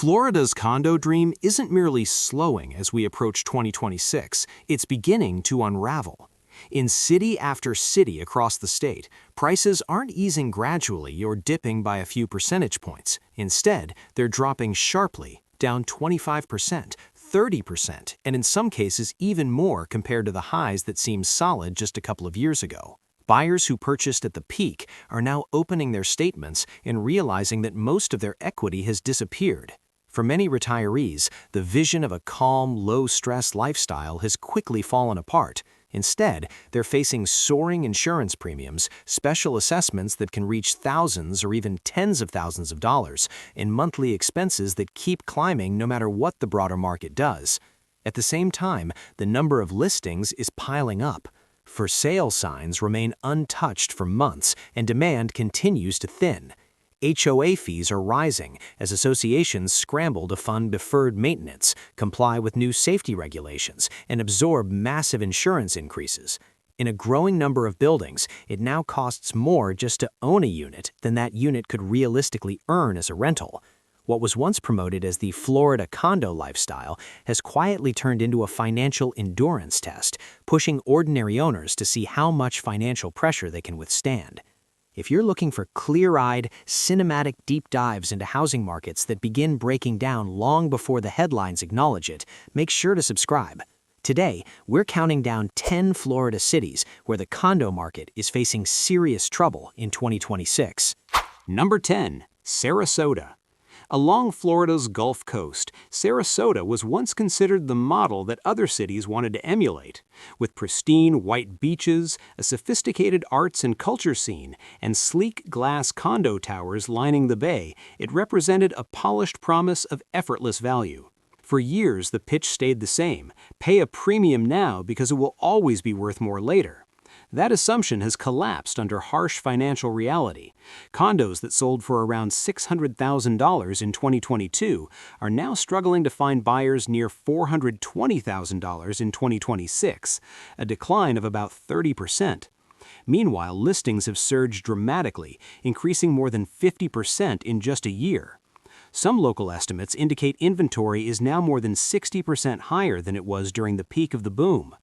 Florida's condo dream isn't merely slowing as we approach 2026, it's beginning to unravel. In city after city across the state, prices aren't easing gradually or dipping by a few percentage points. Instead, they're dropping sharply, down 25%, 30%, and in some cases even more compared to the highs that seemed solid just a couple of years ago. Buyers who purchased at the peak are now opening their statements and realizing that most of their equity has disappeared. For many retirees, the vision of a calm, low-stress lifestyle has quickly fallen apart. Instead, they're facing soaring insurance premiums, special assessments that can reach thousands or even tens of thousands of dollars, and monthly expenses that keep climbing no matter what the broader market does. At the same time, the number of listings is piling up. For sale signs remain untouched for months, and demand continues to thin. HOA fees are rising as associations scramble to fund deferred maintenance, comply with new safety regulations, and absorb massive insurance increases. In a growing number of buildings, it now costs more just to own a unit than that unit could realistically earn as a rental. What was once promoted as the Florida condo lifestyle has quietly turned into a financial endurance test, pushing ordinary owners to see how much financial pressure they can withstand. If you're looking for clear-eyed, cinematic deep dives into housing markets that begin breaking down long before the headlines acknowledge it, make sure to subscribe. Today, we're counting down 10 Florida cities where the condo market is facing serious trouble in 2026. Number 10. Sarasota. Along Florida's Gulf Coast, Sarasota was once considered the model that other cities wanted to emulate. With pristine white beaches, a sophisticated arts and culture scene, and sleek glass condo towers lining the bay, it represented a polished promise of effortless value. For years, the pitch stayed the same: pay a premium now because it will always be worth more later. That assumption has collapsed under harsh financial reality. Condos that sold for around $600,000 in 2022 are now struggling to find buyers near $420,000 in 2026, a decline of about 30%. Meanwhile, listings have surged dramatically, increasing more than 50% in just a year. Some local estimates indicate inventory is now more than 60% higher than it was during the peak of the boom.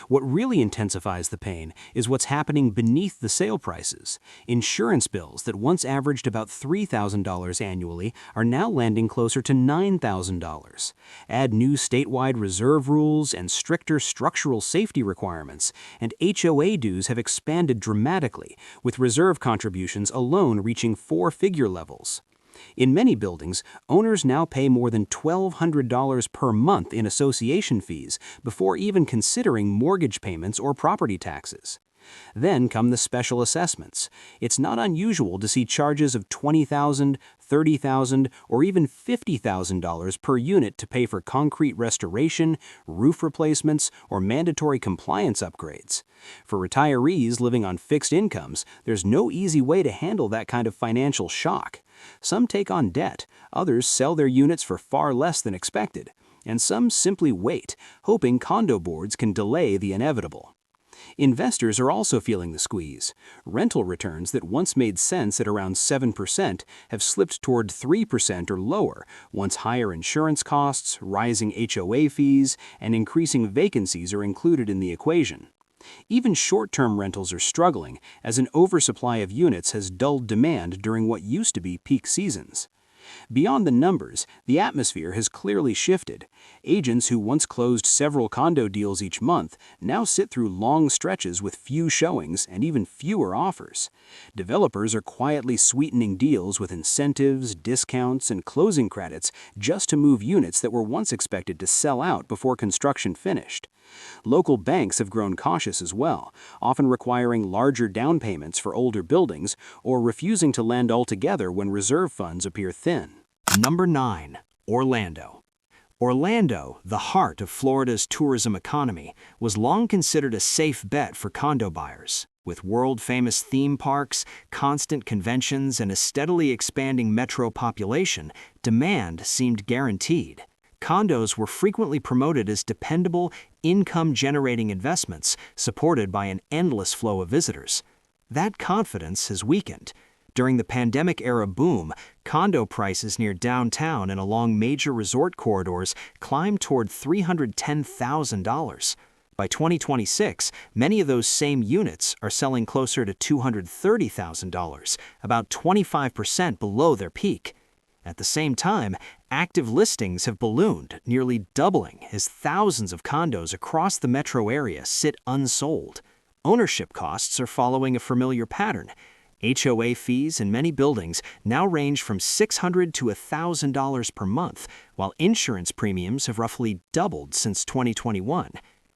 What really intensifies the pain is what's happening beneath the sale prices. Insurance bills that once averaged about $3,000 annually are now landing closer to $9,000. Add new statewide reserve rules and stricter structural safety requirements, and HOA dues have expanded dramatically, with reserve contributions alone reaching four-figure levels. In many buildings, owners now pay more than $1,200 per month in association fees before even considering mortgage payments or property taxes. Then come the special assessments. It's not unusual to see charges of $20,000, $30,000, or even $50,000 per unit to pay for concrete restoration, roof replacements, or mandatory compliance upgrades. For retirees living on fixed incomes, there's no easy way to handle that kind of financial shock. Some take on debt, others sell their units for far less than expected, and some simply wait, hoping condo boards can delay the inevitable. Investors are also feeling the squeeze. Rental returns that once made sense at around 7% have slipped toward 3% or lower, once higher insurance costs, rising HOA fees, and increasing vacancies are included in the equation. Even short-term rentals are struggling, as an oversupply of units has dulled demand during what used to be peak seasons. Beyond the numbers, the atmosphere has clearly shifted. Agents who once closed several condo deals each month now sit through long stretches with few showings and even fewer offers. Developers are quietly sweetening deals with incentives, discounts, and closing credits just to move units that were once expected to sell out before construction finished. Local banks have grown cautious as well, often requiring larger down payments for older buildings or refusing to lend altogether when reserve funds appear thin. Number 9. Orlando. Orlando, the heart of Florida's tourism economy, was long considered a safe bet for condo buyers. With world-famous theme parks, constant conventions, and a steadily expanding metro population, demand seemed guaranteed. Condos were frequently promoted as dependable, income-generating investments supported by an endless flow of visitors. That confidence has weakened. During the pandemic-era boom, condo prices near downtown and along major resort corridors climbed toward $310,000. By 2026, many of those same units are selling closer to $230,000, about 25% below their peak. At the same time, active listings have ballooned, nearly doubling as thousands of condos across the metro area sit unsold. Ownership costs are following a familiar pattern. HOA fees in many buildings now range from $600 to $1,000 per month, while insurance premiums have roughly doubled since 2021.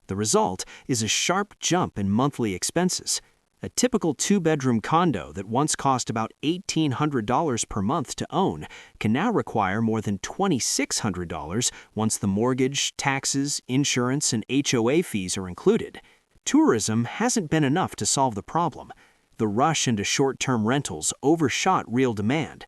The result is a sharp jump in monthly expenses. A typical two-bedroom condo that once cost about $1,800 per month to own can now require more than $2,600 once the mortgage, taxes, insurance, and HOA fees are included. Tourism hasn't been enough to solve the problem. The rush into short-term rentals overshot real demand.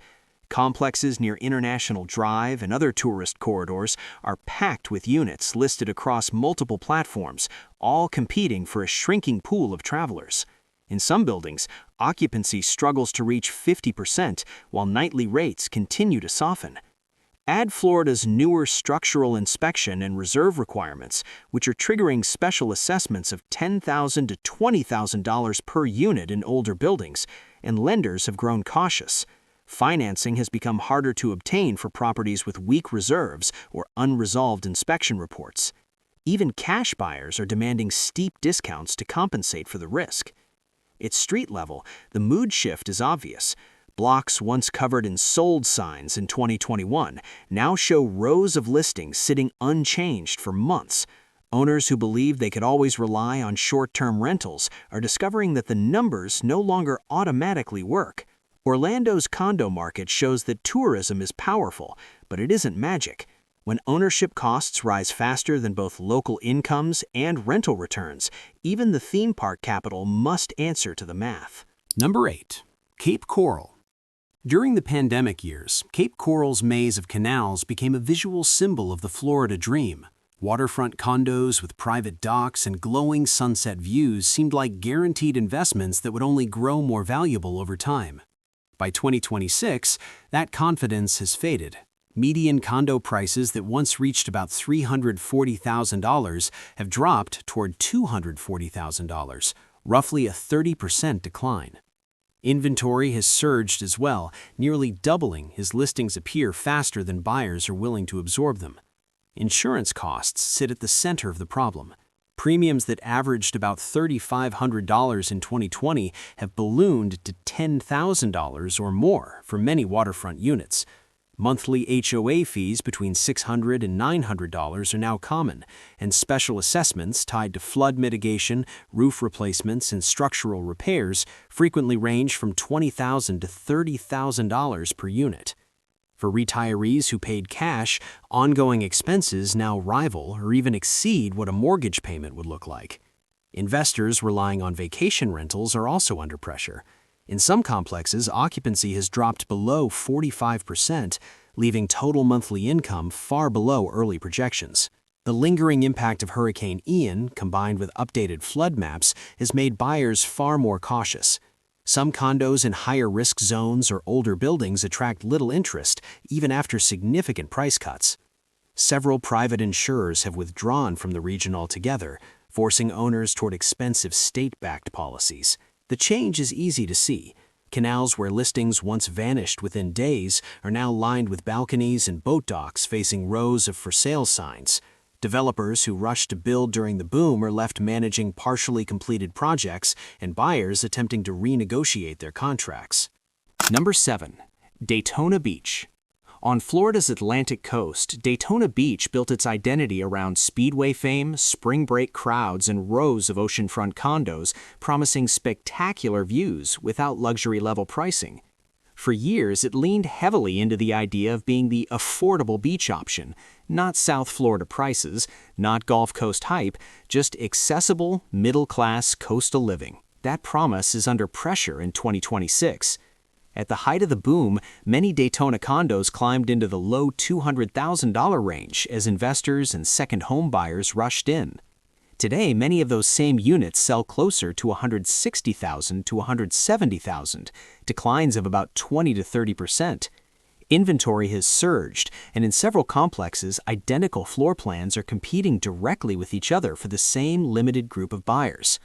Complexes near International Drive and other tourist corridors are packed with units listed across multiple platforms, all competing for a shrinking pool of travelers. In some buildings, occupancy struggles to reach 50%, while nightly rates continue to soften. Add Florida's newer structural inspection and reserve requirements, which are triggering special assessments of $10,000 to $20,000 per unit in older buildings, and lenders have grown cautious. Financing has become harder to obtain for properties with weak reserves or unresolved inspection reports. Even cash buyers are demanding steep discounts to compensate for the risk. At street level, the mood shift is obvious. Blocks once covered in sold signs in 2021 now show rows of listings sitting unchanged for months. Owners who believed they could always rely on short-term rentals are discovering that the numbers no longer automatically work. Orlando's condo market shows that tourism is powerful, but it isn't magic. When ownership costs rise faster than both local incomes and rental returns, even the theme park capital must answer to the math. Number 8. Cape Coral. During the pandemic years, Cape Coral's maze of canals became a visual symbol of the Florida dream. Waterfront condos with private docks and glowing sunset views seemed like guaranteed investments that would only grow more valuable over time. By 2026, that confidence has faded. Median condo prices that once reached about $340,000 have dropped toward $240,000, roughly a 30% decline. Inventory has surged as well, nearly doubling as listings appear faster than buyers are willing to absorb them. Insurance costs sit at the center of the problem. Premiums that averaged about $3,500 in 2020 have ballooned to $10,000 or more for many waterfront units. Monthly HOA fees between $600 and $900 are now common, and special assessments tied to flood mitigation, roof replacements, and structural repairs frequently range from $20,000 to $30,000 per unit. For retirees who paid cash, ongoing expenses now rival or even exceed what a mortgage payment would look like. Investors relying on vacation rentals are also under pressure. In some complexes, occupancy has dropped below 45%, leaving total monthly income far below early projections. The lingering impact of Hurricane Ian, combined with updated flood maps, has made buyers far more cautious. Some condos in higher-risk zones or older buildings attract little interest, even after significant price cuts. Several private insurers have withdrawn from the region altogether, forcing owners toward expensive state-backed policies. The change is easy to see. Canals where listings once vanished within days are now lined with balconies and boat docks facing rows of for-sale signs. Developers who rushed to build during the boom are left managing partially completed projects, and buyers attempting to renegotiate their contracts. Number 7. Daytona Beach. On Florida's Atlantic coast, Daytona Beach built its identity around speedway fame, spring break crowds, and rows of oceanfront condos, promising spectacular views without luxury-level pricing. For years, it leaned heavily into the idea of being the affordable beach option, not South Florida prices, not Gulf Coast hype, just accessible, middle-class coastal living. That promise is under pressure in 2026. At the height of the boom, many Daytona condos climbed into the low $200,000 range as investors and second home buyers rushed in. Today, many of those same units sell closer to 160,000 to 170,000, declines of about 20 to 30%. Inventory has surged, and in several complexes, identical floor plans are competing directly with each other for the same limited group of buyers.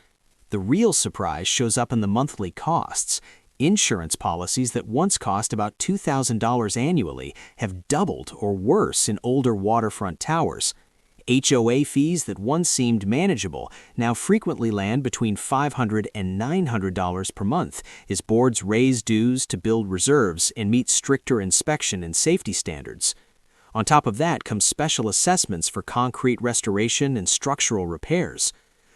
The real surprise shows up in the monthly costs. Insurance policies that once cost about $2,000 annually have doubled or worse in older waterfront towers. HOA fees that once seemed manageable now frequently land between $500 and $900 per month as boards raise dues to build reserves and meet stricter inspection and safety standards. On top of that comes special assessments for concrete restoration and structural repairs.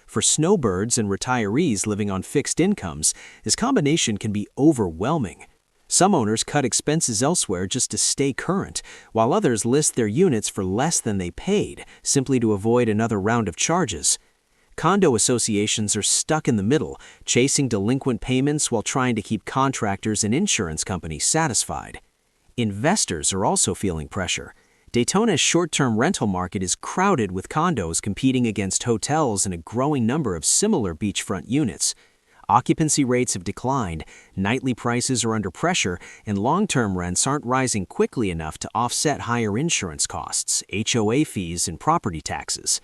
For snowbirds and retirees living on fixed incomes, this combination can be overwhelming. Some owners cut expenses elsewhere just to stay current, while others list their units for less than they paid, simply to avoid another round of charges. Condo associations are stuck in the middle, chasing delinquent payments while trying to keep contractors and insurance companies satisfied. Investors are also feeling pressure. Daytona's short-term rental market is crowded with condos competing against hotels and a growing number of similar beachfront units. Occupancy rates have declined, nightly prices are under pressure, and long-term rents aren't rising quickly enough to offset higher insurance costs, HOA fees, and property taxes.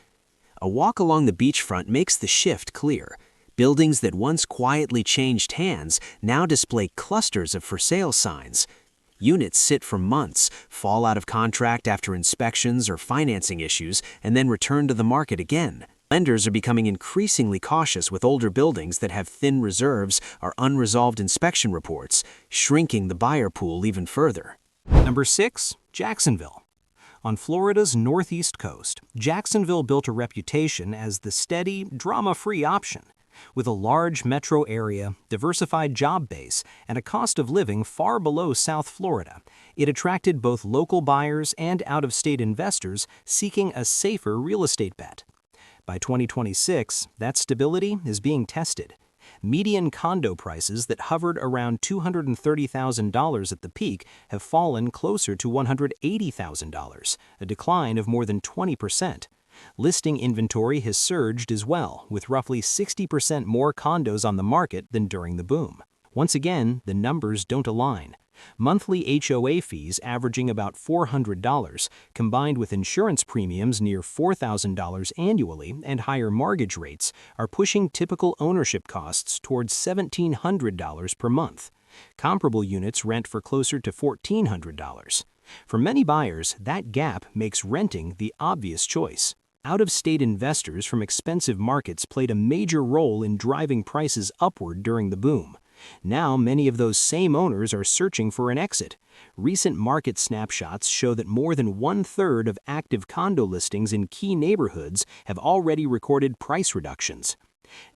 A walk along the beachfront makes the shift clear. Buildings that once quietly changed hands now display clusters of for-sale signs. Units sit for months, fall out of contract after inspections or financing issues, and then return to the market again. Lenders are becoming increasingly cautious with older buildings that have thin reserves or unresolved inspection reports, shrinking the buyer pool even further. Number 6. Jacksonville. On Florida's northeast coast, Jacksonville built a reputation as the steady, drama-free option. With a large metro area, diversified job base, and a cost of living far below South Florida, it attracted both local buyers and out-of-state investors seeking a safer real estate bet. By 2026, that stability is being tested. Median condo prices that hovered around $230,000 at the peak have fallen closer to $180,000, a decline of more than 20%. Listing inventory has surged as well, with roughly 60% more condos on the market than during the boom. Once again, the numbers don't align. Monthly HOA fees averaging about $400, combined with insurance premiums near $4,000 annually and higher mortgage rates, are pushing typical ownership costs towards $1,700 per month. Comparable units rent for closer to $1,400. For many buyers, that gap makes renting the obvious choice. Out-of-state investors from expensive markets played a major role in driving prices upward during the boom. Now, many of those same owners are searching for an exit. Recent market snapshots show that more than one-third of active condo listings in key neighborhoods have already recorded price reductions.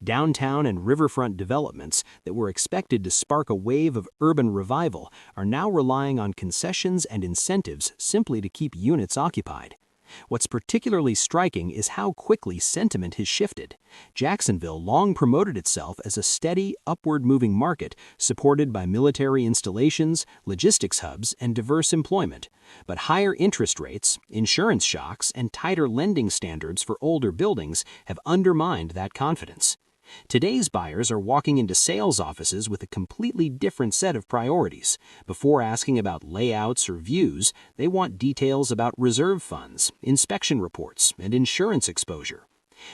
Downtown and riverfront developments that were expected to spark a wave of urban revival are now relying on concessions and incentives simply to keep units occupied. What's particularly striking is how quickly sentiment has shifted. Jacksonville long promoted itself as a steady, upward-moving market supported by military installations, logistics hubs, and diverse employment. But higher interest rates, insurance shocks, and tighter lending standards for older buildings have undermined that confidence. Today's buyers are walking into sales offices with a completely different set of priorities. Before asking about layouts or views, they want details about reserve funds, inspection reports, and insurance exposure.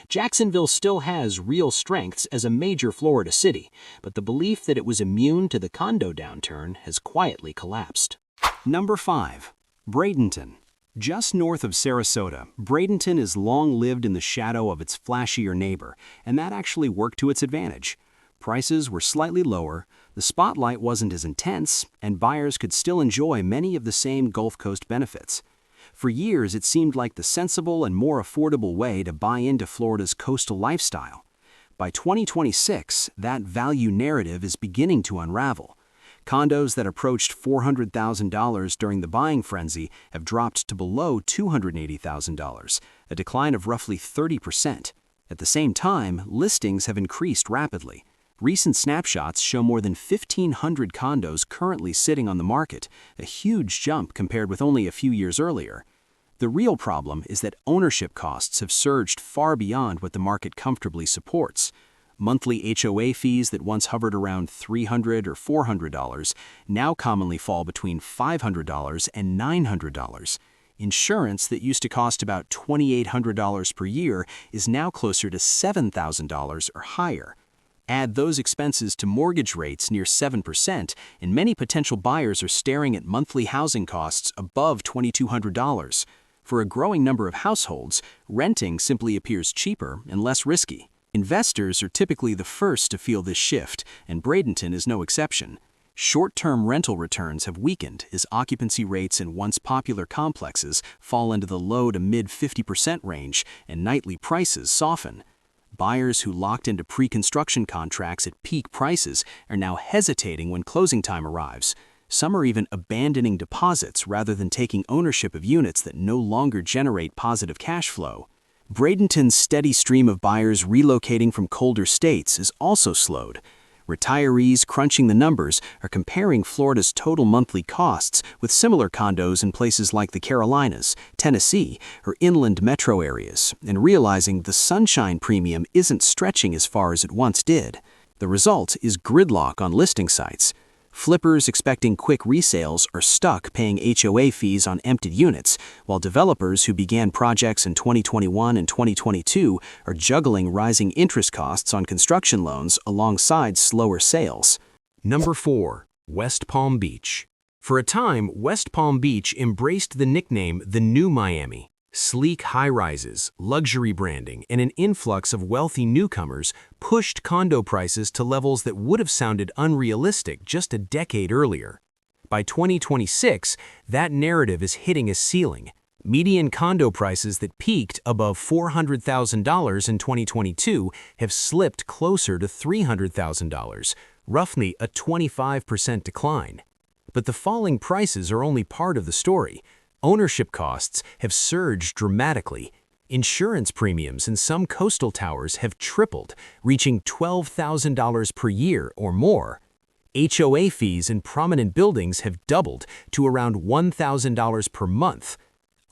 Jacksonville still has real strengths as a major Florida city, but the belief that it was immune to the condo downturn has quietly collapsed. Number 5. Bradenton. Just north of Sarasota, Bradenton has long lived in the shadow of its flashier neighbor, and that actually worked to its advantage. Prices were slightly lower, the spotlight wasn't as intense, and buyers could still enjoy many of the same Gulf Coast benefits. For years, it seemed like the sensible and more affordable way to buy into Florida's coastal lifestyle. By 2026, that value narrative is beginning to unravel. Condos that approached $400,000 during the buying frenzy have dropped to below $280,000, a decline of roughly 30%. At the same time, listings have increased rapidly. Recent snapshots show more than 1,500 condos currently sitting on the market, a huge jump compared with only a few years earlier. The real problem is that ownership costs have surged far beyond what the market comfortably supports. Monthly HOA fees that once hovered around $300 or $400 now commonly fall between $500 and $900. Insurance that used to cost about $2,800 per year is now closer to $7,000 or higher. Add those expenses to mortgage rates near 7%, and many potential buyers are staring at monthly housing costs above $2,200. For a growing number of households, renting simply appears cheaper and less risky. Investors are typically the first to feel this shift, and Bradenton is no exception. Short-term rental returns have weakened as occupancy rates in once popular complexes fall into the low to mid-50% range and nightly prices soften. Buyers who locked into pre-construction contracts at peak prices are now hesitating when closing time arrives. Some are even abandoning deposits rather than taking ownership of units that no longer generate positive cash flow. Bradenton's steady stream of buyers relocating from colder states is also slowed. Retirees crunching the numbers are comparing Florida's total monthly costs with similar condos in places like the Carolinas, Tennessee, or inland metro areas, and realizing the sunshine premium isn't stretching as far as it once did. The result is gridlock on listing sites. Flippers expecting quick resales are stuck paying HOA fees on emptied units, while developers who began projects in 2021 and 2022 are juggling rising interest costs on construction loans alongside slower sales. Number 4. West Palm Beach. For a time, West Palm Beach embraced the nickname the New Miami. Sleek high-rises, luxury branding, and an influx of wealthy newcomers pushed condo prices to levels that would have sounded unrealistic just a decade earlier. By 2026, that narrative is hitting a ceiling. Median condo prices that peaked above $400,000 in 2022 have slipped closer to $300,000, roughly a 25% decline. But the falling prices are only part of the story. Ownership costs have surged dramatically. Insurance premiums in some coastal towers have tripled, reaching $12,000 per year or more. HOA fees in prominent buildings have doubled to around $1,000 per month.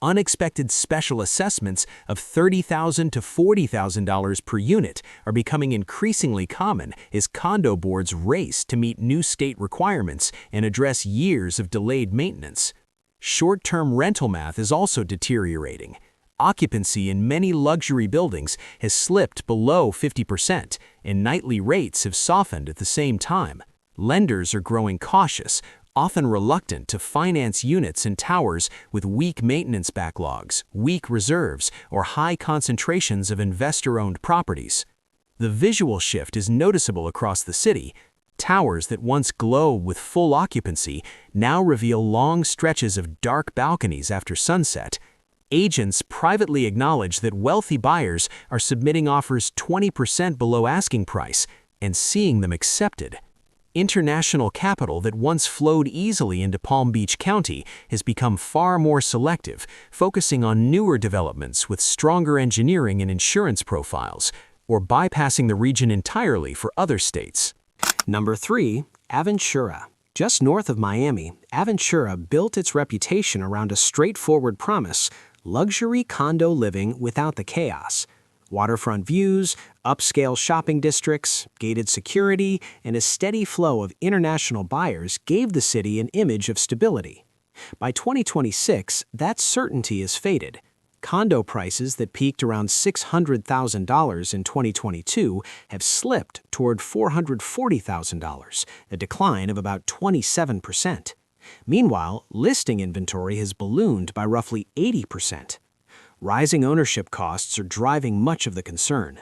Unexpected special assessments of $30,000 to $40,000 per unit are becoming increasingly common as condo boards race to meet new state requirements and address years of delayed maintenance. Short-term rental math is also deteriorating. Occupancy in many luxury buildings has slipped below 50%, and nightly rates have softened at the same time. Lenders are growing cautious, often reluctant to finance units in towers with weak maintenance backlogs, weak reserves, or high concentrations of investor-owned properties. The visual shift is noticeable across the city. Towers that once glowed with full occupancy now reveal long stretches of dark balconies after sunset. Agents privately acknowledge that wealthy buyers are submitting offers 20% below asking price and seeing them accepted. International capital that once flowed easily into Palm Beach County has become far more selective, focusing on newer developments with stronger engineering and insurance profiles, or bypassing the region entirely for other states. Number 3. Aventura. Just north of Miami, Aventura built its reputation around a straightforward promise: luxury condo living without the chaos. Waterfront views, upscale shopping districts, gated security, and a steady flow of international buyers gave the city an image of stability. By 2026, that certainty has faded. Condo prices that peaked around $600,000 in 2022 have slipped toward $440,000, a decline of about 27%. Meanwhile, listing inventory has ballooned by roughly 80%. Rising ownership costs are driving much of the concern.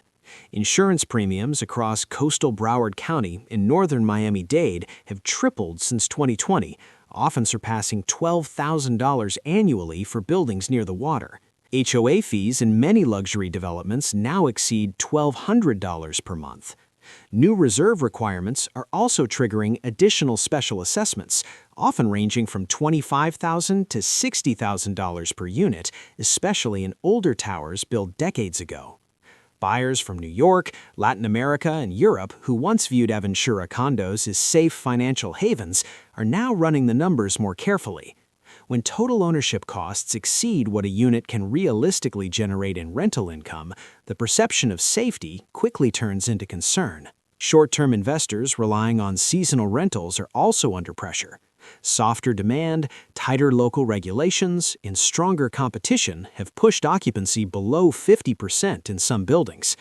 Insurance premiums across coastal Broward County and northern Miami-Dade have tripled since 2020, often surpassing $12,000 annually for buildings near the water. HOA fees in many luxury developments now exceed $1,200 per month. New reserve requirements are also triggering additional special assessments, often ranging from $25,000 to $60,000 per unit, especially in older towers built decades ago. Buyers from New York, Latin America, and Europe who once viewed Aventura condos as safe financial havens are now running the numbers more carefully. When total ownership costs exceed what a unit can realistically generate in rental income, the perception of safety quickly turns into concern. Short-term investors relying on seasonal rentals are also under pressure. Softer demand, tighter local regulations, and stronger competition have pushed occupancy below 50% in some buildings.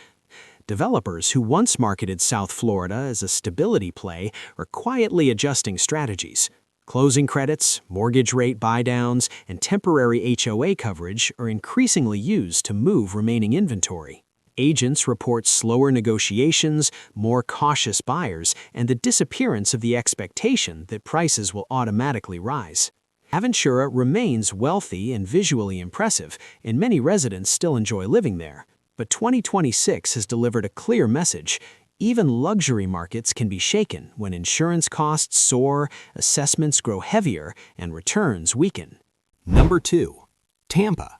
Developers who once marketed South Florida as a stability play are quietly adjusting strategies. Closing credits, mortgage rate buydowns, and temporary HOA coverage are increasingly used to move remaining inventory. Agents report slower negotiations, more cautious buyers, and the disappearance of the expectation that prices will automatically rise. Aventura remains wealthy and visually impressive, and many residents still enjoy living there. But 2026 has delivered a clear message. Even luxury markets can be shaken when insurance costs soar, assessments grow heavier, and returns weaken. Number 2. Tampa.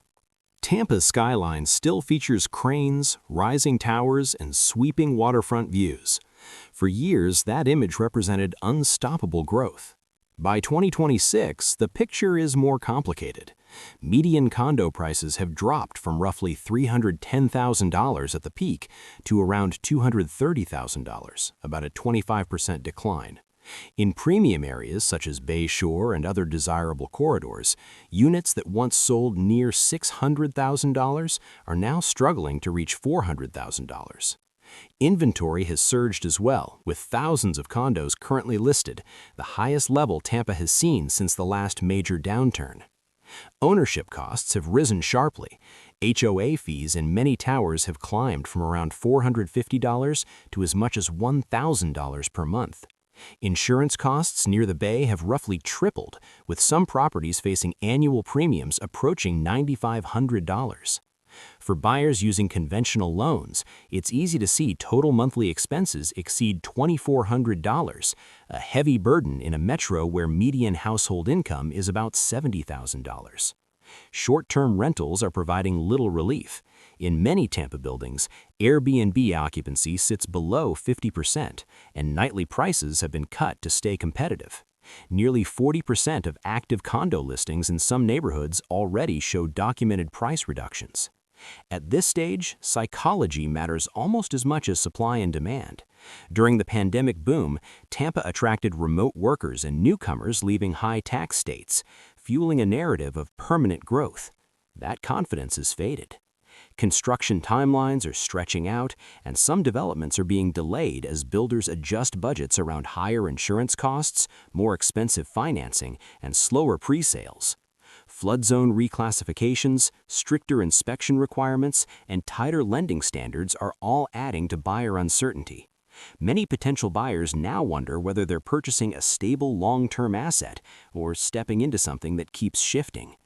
Tampa's skyline still features cranes, rising towers, and sweeping waterfront views. For years, that image represented unstoppable growth. By 2026, the picture is more complicated. Median condo prices have dropped from roughly $310,000 at the peak to around $230,000, about a 25% decline. In premium areas such as Bay Shore and other desirable corridors, units that once sold near $600,000 are now struggling to reach $400,000. Inventory has surged as well, with thousands of condos currently listed, the highest level Tampa has seen since the last major downturn. Ownership costs have risen sharply. HOA fees in many towers have climbed from around $450 to as much as $1,000 per month. Insurance costs near the Bay have roughly tripled, with some properties facing annual premiums approaching $9,500. For buyers using conventional loans, it's easy to see total monthly expenses exceed $2,400, a heavy burden in a metro where median household income is about $70,000. Short-term rentals are providing little relief. In many Tampa buildings, Airbnb occupancy sits below 50%, and nightly prices have been cut to stay competitive. Nearly 40% of active condo listings in some neighborhoods already show documented price reductions. At this stage, psychology matters almost as much as supply and demand. During the pandemic boom, Tampa attracted remote workers and newcomers leaving high-tax states, fueling a narrative of permanent growth. That confidence has faded. Construction timelines are stretching out, and some developments are being delayed as builders adjust budgets around higher insurance costs, more expensive financing, and slower pre-sales. Flood zone reclassifications, stricter inspection requirements, and tighter lending standards are all adding to buyer uncertainty. Many potential buyers now wonder whether they're purchasing a stable long-term asset or stepping into something that keeps shifting.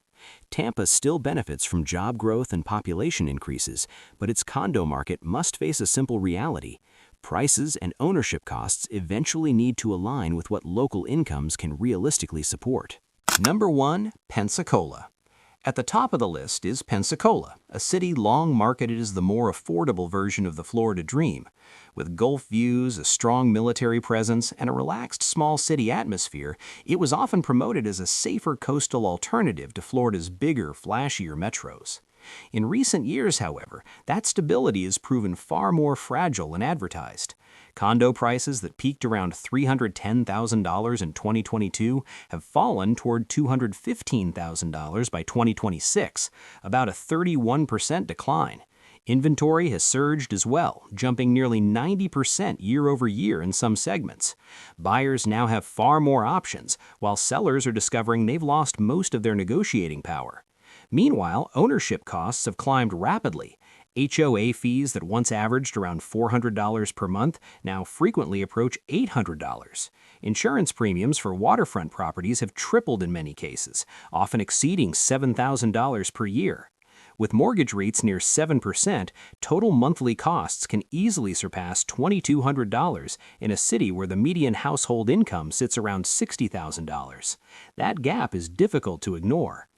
Tampa still benefits from job growth and population increases, but its condo market must face a simple reality. Prices and ownership costs eventually need to align with what local incomes can realistically support. Number 1. Pensacola. At the top of the list is Pensacola, a city long marketed as the more affordable version of the Florida dream. With Gulf views, a strong military presence, and a relaxed small city atmosphere, it was often promoted as a safer coastal alternative to Florida's bigger, flashier metros. In recent years, however, that stability has proven far more fragile than advertised. Condo prices that peaked around $310,000 in 2022 have fallen toward $215,000 by 2026, about a 31% decline. Inventory has surged as well, jumping nearly 90% year over year in some segments. Buyers now have far more options, while sellers are discovering they've lost most of their negotiating power. Meanwhile, ownership costs have climbed rapidly. HOA fees that once averaged around $400 per month now frequently approach $800. Insurance premiums for waterfront properties have tripled in many cases, often exceeding $7,000 per year. With mortgage rates near 7%, total monthly costs can easily surpass $2,200 in a city where the median household income sits around $60,000. That gap is difficult to ignore.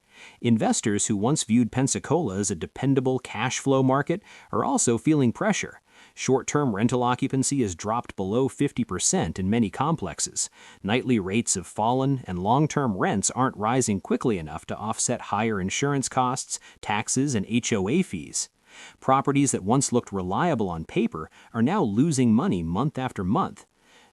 Investors who once viewed Pensacola as a dependable cash flow market are also feeling pressure. Short-term rental occupancy has dropped below 50% in many complexes. Nightly rates have fallen, and long-term rents aren't rising quickly enough to offset higher insurance costs, taxes, and HOA fees. Properties that once looked reliable on paper are now losing money month after month.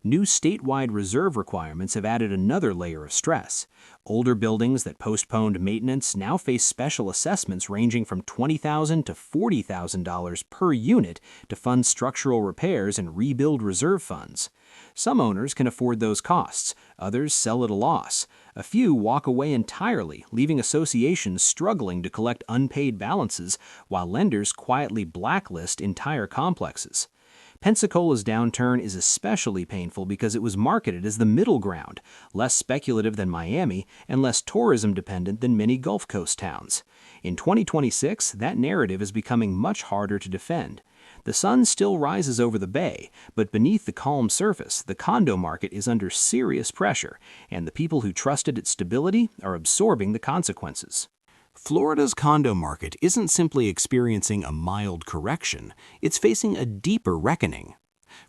New statewide reserve requirements have added another layer of stress. Older buildings that postponed maintenance now face special assessments ranging from $20,000 to $40,000 per unit to fund structural repairs and rebuild reserve funds. Some owners can afford those costs, others sell at a loss. A few walk away entirely, leaving associations struggling to collect unpaid balances, while lenders quietly blacklist entire complexes. Pensacola's downturn is especially painful because it was marketed as the middle ground, less speculative than Miami and less tourism-dependent than many Gulf Coast towns. In 2026, that narrative is becoming much harder to defend. The sun still rises over the bay, but beneath the calm surface, the condo market is under serious pressure, and the people who trusted its stability are absorbing the consequences. Florida's condo market isn't simply experiencing a mild correction, it's facing a deeper reckoning.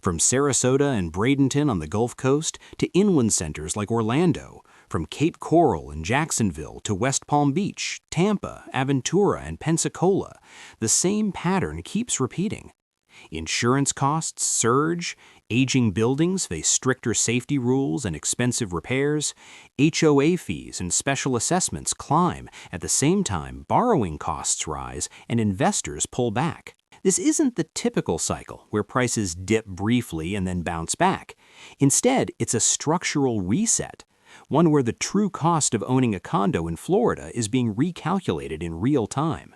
From Sarasota and Bradenton on the Gulf Coast to inland centers like Orlando, from Cape Coral and Jacksonville to West Palm Beach, Tampa, Aventura, and Pensacola, the same pattern keeps repeating. Insurance costs surge, aging buildings face stricter safety rules and expensive repairs, HOA fees and special assessments climb. At the same time, borrowing costs rise and investors pull back. This isn't the typical cycle where prices dip briefly and then bounce back. Instead, it's a structural reset, one where the true cost of owning a condo in Florida is being recalculated in real time.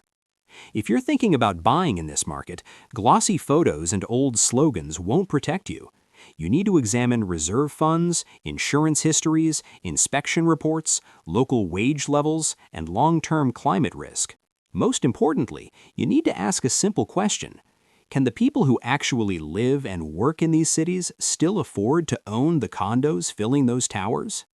If you're thinking about buying in this market, glossy photos and old slogans won't protect you. You need to examine reserve funds, insurance histories, inspection reports, local wage levels, and long-term climate risk. Most importantly, you need to ask a simple question. Can the people who actually live and work in these cities still afford to own the condos filling those towers?